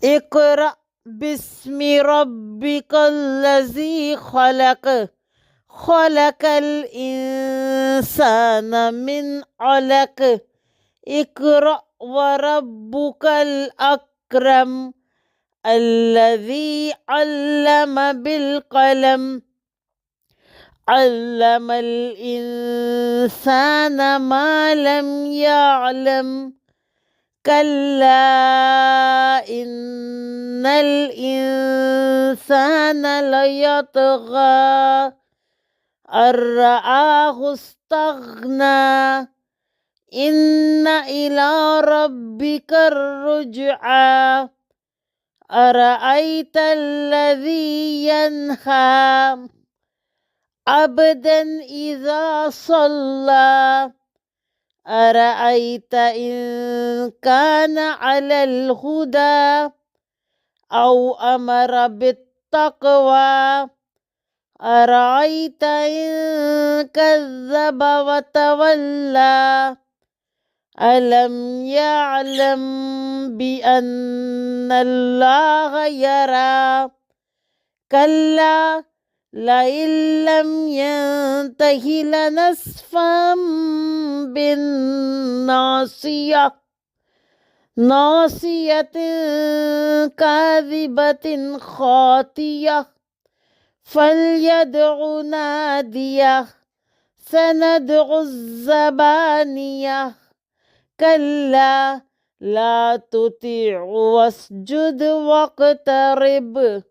اقرأ باسم ربك الذي خلق خلق الإنسان من علق اقرأ وربك الأكرم الذي علم بالقلم علم الإنسان ما لم يعلم كلا إن الإنسان ليطغى أن رآه استغنى إن إلى ربك الرجعى أرأيت الذي ينهى عبدا إذا صلى أرأيت إن كان على الهدى أو أمر بالتقوى أرأيت إن كذب وتولى ألم يعلم بأن الله يرى كلا لئن لم ينته لنسفعا بالناصية ناصية كاذبة خاطية فليدع ناديه سندع الزبانية كلا لا تطع واسجد واقترب